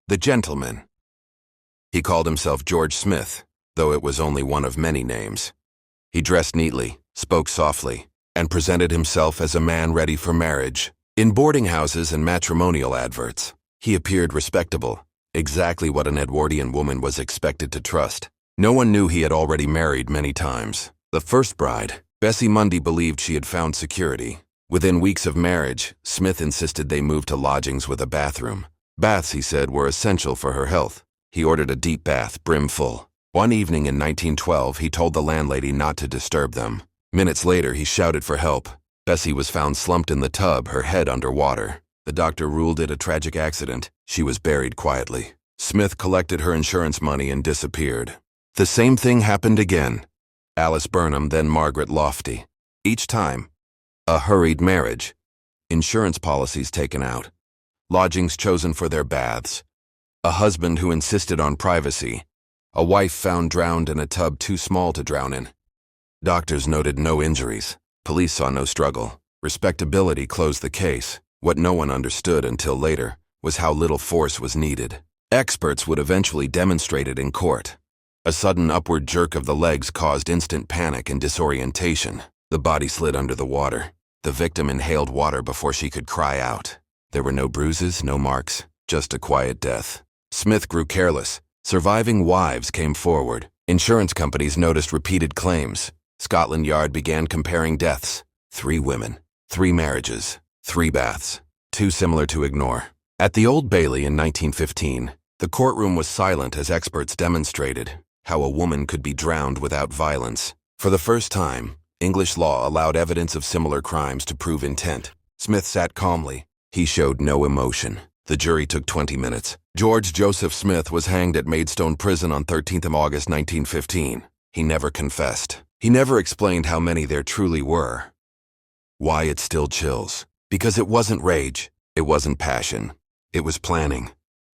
The gentleman. He called himself George Smith, though it was only one of many names. He dressed neatly, spoke softly, and presented himself as a man ready for marriage. In boarding houses and matrimonial adverts, he appeared respectable, exactly what an Edwardian woman was expected to trust. No one knew he had already married many times. The first bride, Bessie Mundy, believed she had found security. Within weeks of marriage, Smith insisted they move to lodgings with a bathroom. Baths, he said, were essential for her health. He ordered a deep bath, brim full. One evening in 1912, he told the landlady not to disturb them. Minutes later, he shouted for help. Bessie was found slumped in the tub, her head underwater. The doctor ruled it a tragic accident. She was buried quietly. Smith collected her insurance money and disappeared. The same thing happened again. Alice Burnham, then Margaret Lofty. Each time, a hurried marriage. Insurance policies taken out. Lodgings chosen for their baths. A husband who insisted on privacy. A wife found drowned in a tub too small to drown in. Doctors noted no injuries. Police saw no struggle. Respectability closed the case. What no one understood until later was how little force was needed. Experts would eventually demonstrate it in court. A sudden upward jerk of the legs caused instant panic and disorientation. The body slid under the water. The victim inhaled water before she could cry out. There were no bruises, no marks, just a quiet death. Smith grew careless. Surviving wives came forward. Insurance companies noticed repeated claims. Scotland Yard began comparing deaths. 3 women, 3 marriages, 3 baths. Too similar to ignore. At the Old Bailey in 1915, the courtroom was silent as experts demonstrated how a woman could be drowned without violence. For the first time, English law allowed evidence of similar crimes to prove intent. Smith sat calmly. He showed no emotion. The jury took 20 minutes. George Joseph Smith was hanged at Maidstone Prison on 13th of August 1915. He never confessed. He never explained how many there truly were. Why it still chills? Because it wasn't rage. It wasn't passion. It was planning.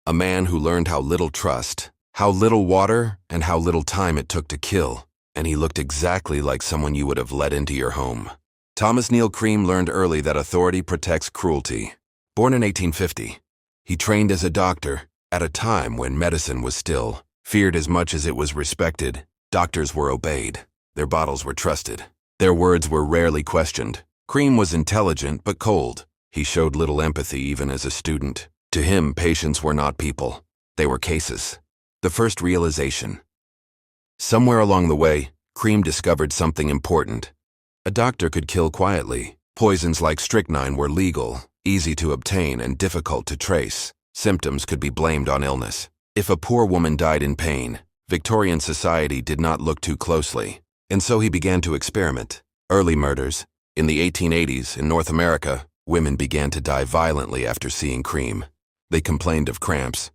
A man who learned how little trust, how little water, and how little time it took to kill. And he looked exactly like someone you would have let into your home. Thomas Neal Cream learned early that authority protects cruelty. Born in 1850, he trained as a doctor at a time when medicine was still feared as much as it was respected. Doctors were obeyed. Their bottles were trusted. Their words were rarely questioned. Cream was intelligent but cold. He showed little empathy even as a student. To him, patients were not people. They were cases. The first realization. Somewhere along the way, Cream discovered something important. A doctor could kill quietly. Poisons like strychnine were legal, easy to obtain, and difficult to trace. Symptoms could be blamed on illness. If a poor woman died in pain, Victorian society did not look too closely. And so he began to experiment. Early murders. In the 1880s, in North America, women began to die violently after seeing Cream. They complained of cramps,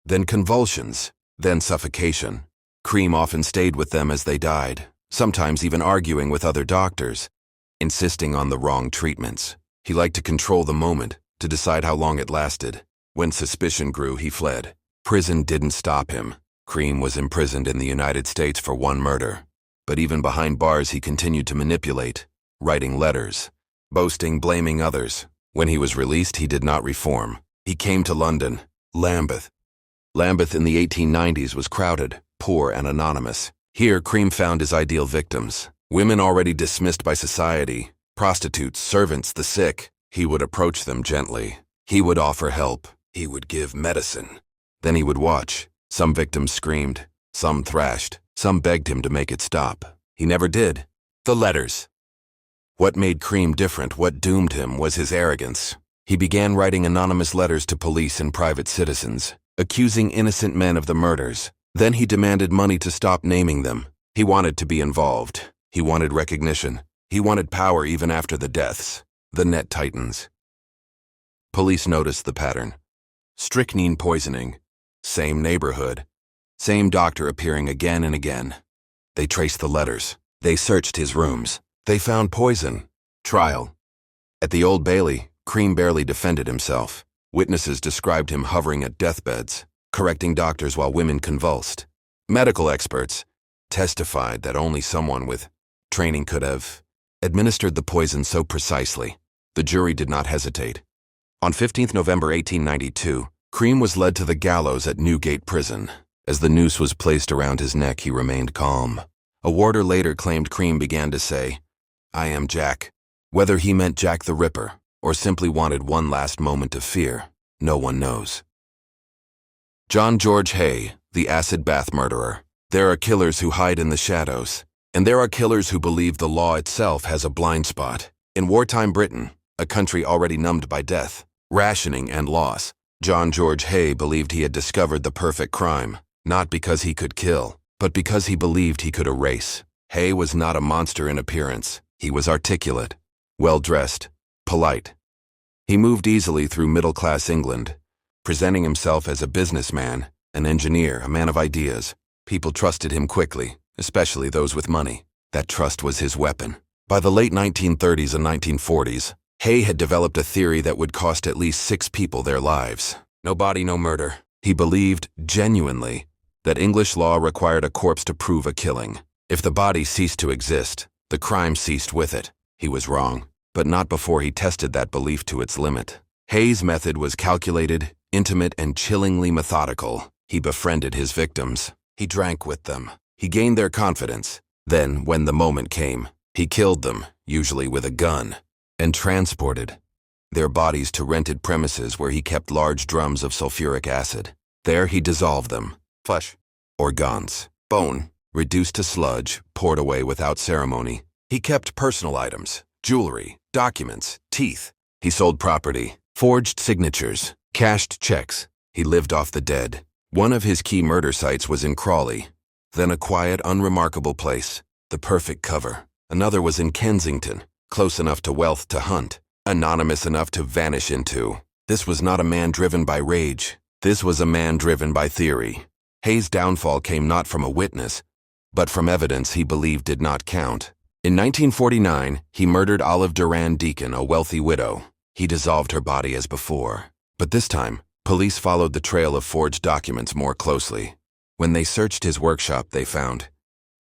then convulsions, then suffocation. Cream often stayed with them as they died, sometimes even arguing with other doctors, insisting on the wrong treatments. He liked to control the moment, to decide how long it lasted. When suspicion grew, he fled. Prison didn't stop him. Cream was imprisoned in the United States for 1 murder. But even behind bars, he continued to manipulate, writing letters, boasting, blaming others. When he was released, he did not reform. He came to London, Lambeth. Lambeth in the 1890s was crowded, poor, and anonymous. Here, Cream found his ideal victims. Women already dismissed by society, prostitutes, servants, the sick. He would approach them gently. He would offer help. He would give medicine. Then he would watch. Some victims screamed. Some thrashed. Some begged him to make it stop. He never did. The letters. What made Cream different, what doomed him, was his arrogance. He began writing anonymous letters to police and private citizens, accusing innocent men of the murders. Then he demanded money to stop naming them. He wanted to be involved. He wanted recognition. He wanted power even after the deaths. The net tightens. Police noticed the pattern. Strychnine poisoning. Same neighborhood. Same doctor appearing again and again. They traced the letters. They searched his rooms. They found poison. Trial. At the Old Bailey, Cream barely defended himself. Witnesses described him hovering at deathbeds, correcting doctors while women convulsed. Medical experts testified that only someone with training could have administered the poison so precisely. The jury did not hesitate. On 15 November 1892, Cream was led to the gallows at Newgate Prison. As the noose was placed around his neck, he remained calm. A warder later claimed Cream began to say, "I am Jack." Whether he meant Jack the Ripper or simply wanted one last moment of fear, no one knows. John George Hay, the acid bath murderer. There are killers who hide in the shadows, and there are killers who believe the law itself has a blind spot. In wartime Britain, a country already numbed by death, rationing, and loss, John George Hay believed he had discovered the perfect crime, not because he could kill, but because he believed he could erase. Hay was not a monster in appearance. He was articulate, well-dressed, polite. He moved easily through middle-class England, presenting himself as a businessman, an engineer, a man of ideas. People trusted him quickly, especially those with money. That trust was his weapon. By the late 1930s and 1940s, Hay had developed a theory that would cost at least 6 people their lives. No body, no murder. He believed, genuinely, that English law required a corpse to prove a killing. If the body ceased to exist, the crime ceased with it. He was wrong, but not before he tested that belief to its limit. Hay's method was calculated, intimate, and chillingly methodical. He befriended his victims. He drank with them. He gained their confidence. Then, when the moment came, he killed them, usually with a gun, and transported their bodies to rented premises where he kept large drums of sulfuric acid. There he dissolved them. Flesh, organs, bone, reduced to sludge, poured away without ceremony. He kept personal items, jewelry, documents, teeth. He sold property, forged signatures, cashed checks. He lived off the dead. One of his key murder sites was in Crawley, then a quiet, unremarkable place, the perfect cover. Another was in Kensington, close enough to wealth to hunt, anonymous enough to vanish into. This was not a man driven by rage. This was a man driven by theory. Hay's downfall came not from a witness, but from evidence he believed did not count. In 1949, he murdered Olive Duran Deacon, a wealthy widow. He dissolved her body as before. But this time, police followed the trail of forged documents more closely. When they searched his workshop, they found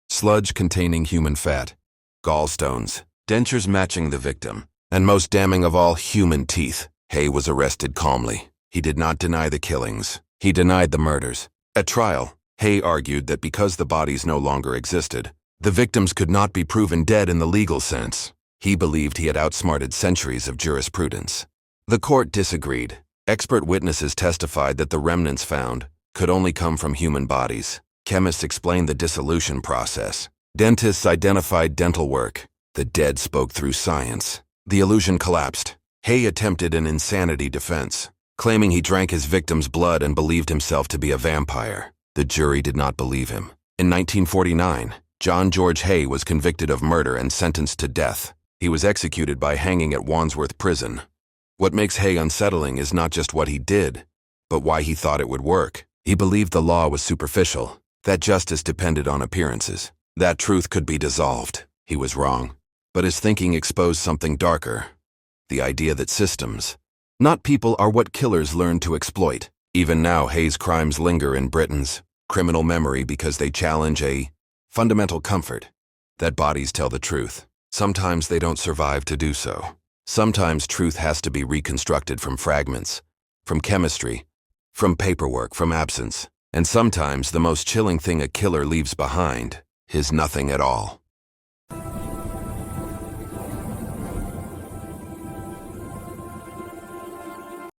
sludge containing human fat, gallstones, dentures matching the victim, and most damning of all, human teeth. Hay was arrested calmly. He did not deny the killings. He denied the murders. At trial, Hay argued that because the bodies no longer existed, the victims could not be proven dead in the legal sense. He believed he had outsmarted centuries of jurisprudence. The court disagreed. Expert witnesses testified that the remnants found could only come from human bodies. Chemists explained the dissolution process. Dentists identified dental work. The dead spoke through science. The illusion collapsed. Hay attempted an insanity defense, claiming he drank his victim's blood and believed himself to be a vampire. The jury did not believe him. In 1949, John George Hay was convicted of murder and sentenced to death. He was executed by hanging at Wandsworth Prison. What makes Hay unsettling is not just what he did, but why he thought it would work. He believed the law was superficial, that justice depended on appearances, that truth could be dissolved. He was wrong. But his thinking exposed something darker. The idea that systems, not people, are what killers learn to exploit. Even now, Hay's crimes linger in Britain's criminal memory because they challenge a fundamental comfort that bodies tell the truth. Sometimes they don't survive to do so. Sometimes truth has to be reconstructed from fragments, from chemistry, from paperwork, from absence. And sometimes the most chilling thing a killer leaves behind is nothing at all.